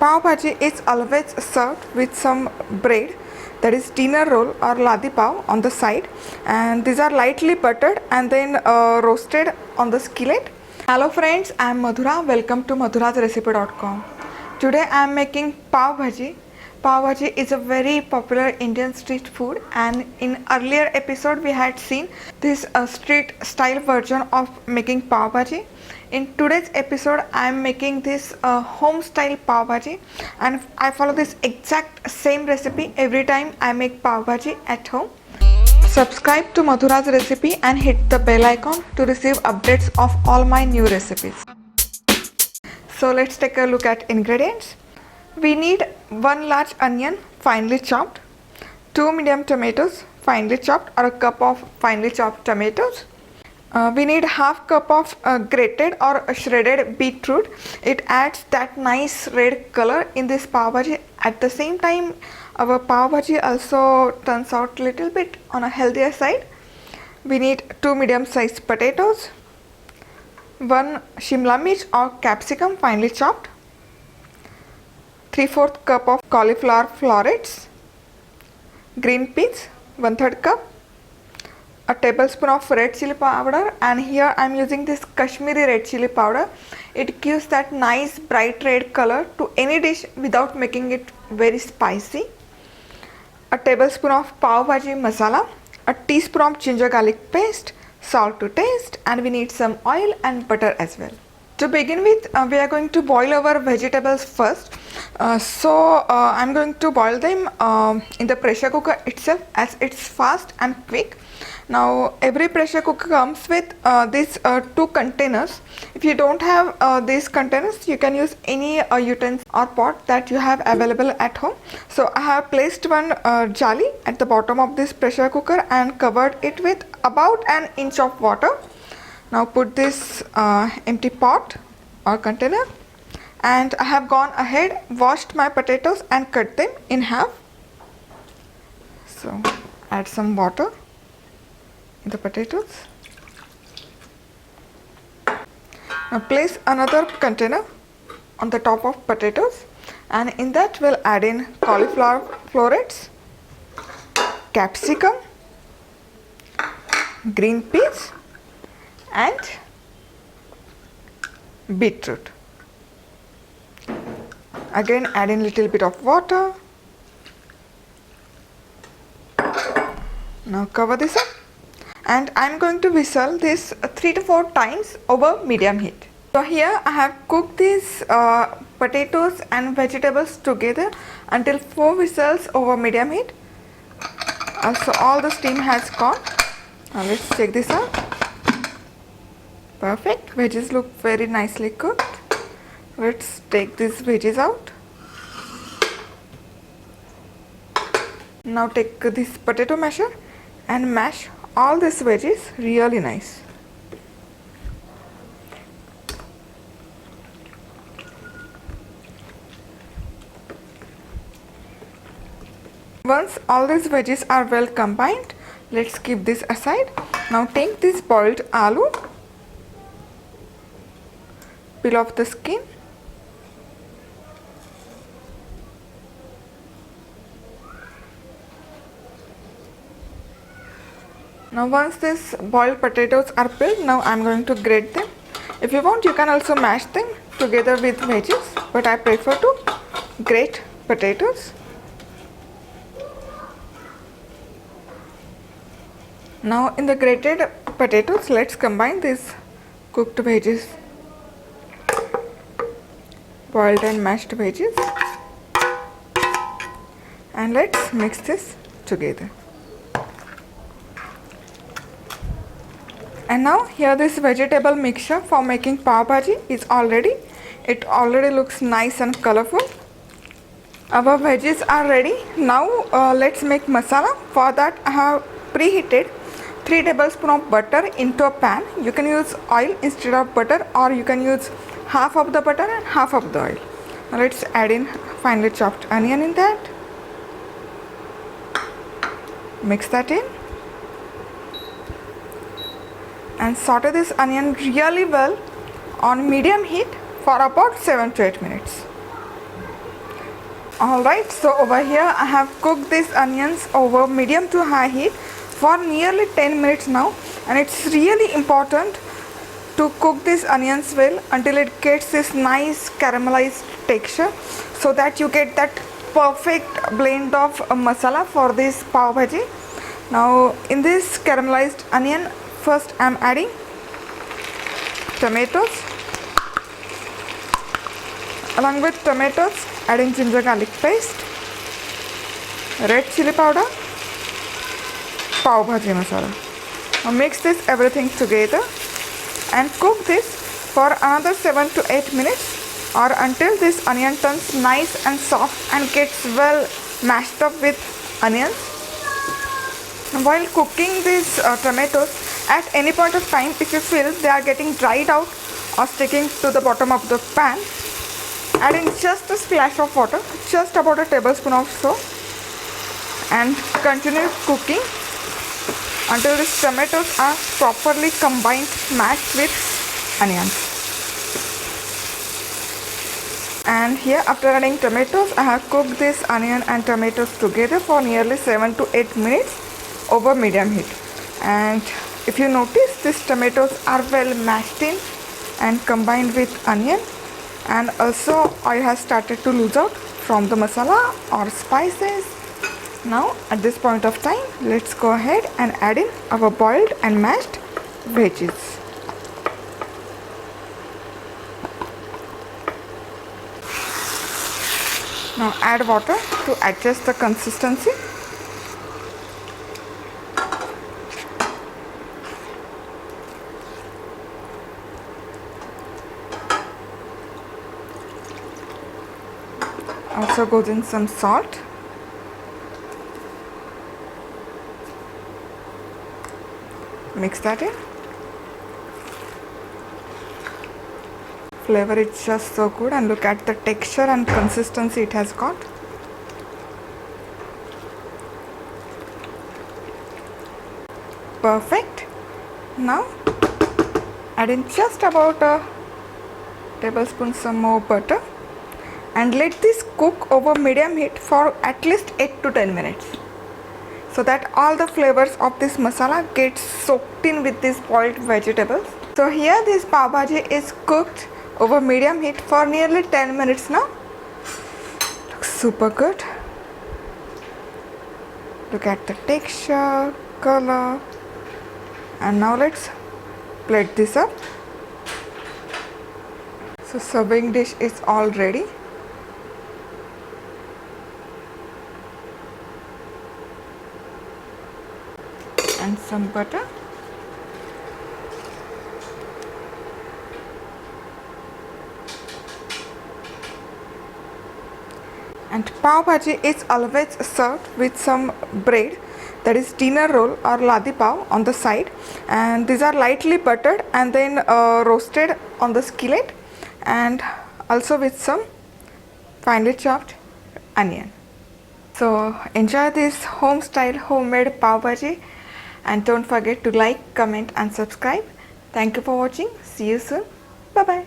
Pav Bhaji is always served with some bread, that is dinner roll or ladi pav on the side, and these are lightly buttered and then roasted on the skillet. Hello friends, I am Madhura. Welcome to MadhurasRecipe.com. Today I am making Pav Bhaji. Pav Bhaji is a very popular Indian street food, and in earlier episode we had seen this street style version of making Pav Bhaji. In today's episode I am making this home style Pav Bhaji, and I follow this exact same recipe every time I make Pav Bhaji at home. Subscribe to Madhura's Recipe and hit the bell icon to receive updates of all my new recipes. So let's take a look at ingredients. We need 1 large onion finely chopped, 2 medium tomatoes finely chopped or a cup of finely chopped tomatoes. We need half cup of grated or shredded beetroot. It adds that nice red color in this Pav Bhaji. At the same time, our Pav Bhaji also turns out little bit on a healthier side. We need 2 medium sized potatoes, 1 shimla mirch or capsicum finely chopped, 3/4 cup of cauliflower florets, green peas 1/3 cup, a tablespoon of red chili powder, and here I am using this Kashmiri Red chili powder. It gives that nice bright red color to any dish without making it very spicy. A tablespoon of Pav Bhaji masala, a teaspoon of ginger garlic paste, salt to taste, and we need some oil and butter as well. To begin with, we are going to boil our vegetables first. I'm going to boil them in the pressure cooker itself, as it's fast and quick. Now every pressure cooker comes with these 2 containers. If you don't have these containers, you can use any utensil or pot that you have available at home. So I have placed one jali at the bottom of this pressure cooker and covered it with about an inch of water. Now put this empty pot or container, and I have gone ahead, washed my potatoes and cut them in half. So add some water in the potatoes. Now place another container on the top of potatoes, and in that we'll add in cauliflower florets, capsicum, green peas and beetroot. Again add in little bit of water. Now cover this up, and I am going to whistle this 3 to 4 times over medium heat. So here I have cooked these potatoes and vegetables together until 4 whistles over medium heat. So all the steam has gone. Now let's check this out. Perfect. Veggies look very nicely cooked. Let's take these veggies out. Now take this potato masher and mash all these veggies really nice. Once all these veggies are well combined, let's keep this aside. Now take this boiled aloo, peel off the skin, now once these boiled potatoes are peeled, now I am going to grate them. If you want, you can also mash them together with veggies, but I prefer to grate potatoes. Now in the grated potatoes, let's combine these cooked veggies, boiled and mashed veggies, and let's mix this together. And now here this vegetable mixture for making Pav Bhaji is all ready. It already looks nice and colorful. Our veggies are ready. Now let's make masala. For that I have preheated 3 tablespoons of butter into a pan. You can use oil instead of butter, or you can use half of the butter and half of the oil. Now let's add in finely chopped onion in that. Mix that in and saute this onion really well on medium heat for about 7 to 8 minutes. Alright, so over here I have cooked these onions over medium to high heat for nearly 10 minutes now, and it's really important to cook these onions well until it gets this nice caramelized texture, so that you get that perfect blend of masala for this pav bhaji. Now in this caramelized onion, first I am adding tomatoes. Along with tomatoes, adding ginger garlic paste, red chili powder, pav bhaji masala. Now mix this everything together and cook this for another 7 to 8 minutes, or until this onion turns nice and soft and gets well mashed up with onions. While cooking these tomatoes, at any point of time, if you feel they are getting dried out or sticking to the bottom of the pan, add in just a splash of water, just about a tablespoon or so, and continue cooking until these tomatoes are properly combined, mashed with onions. And here, after adding tomatoes, I have cooked this onion and tomatoes together for nearly 7 to 8 minutes over medium heat. And if you notice, these tomatoes are well mashed in and combined with onion, and also oil has started to lose out from the masala or spices. Now at this point of time, let's go ahead and add in our boiled and mashed veggies. Now add water to adjust the consistency. Also goes in some salt. Mix that in. Flavor is just so good, and look at the texture and consistency it has got. Perfect. Now add in just about a tablespoon some more butter, and let this cook over medium heat for at least 8 to 10 minutes, so that all the flavors of this masala get soaked in with these boiled vegetables. So here this pav bhaji is cooked over medium heat for nearly 10 minutes now. Looks super good. Look at the texture, color. And now let's plate this up. So serving dish is all ready. And some butter. And pav bhaji is always served with some bread, that is dinner roll or ladi pav on the side, and these are lightly buttered and then roasted on the skillet, and also with some finely chopped onion. So enjoy this home style homemade pav bhaji, and don't forget to like, comment and subscribe. Thank you for watching. See you soon. Bye bye.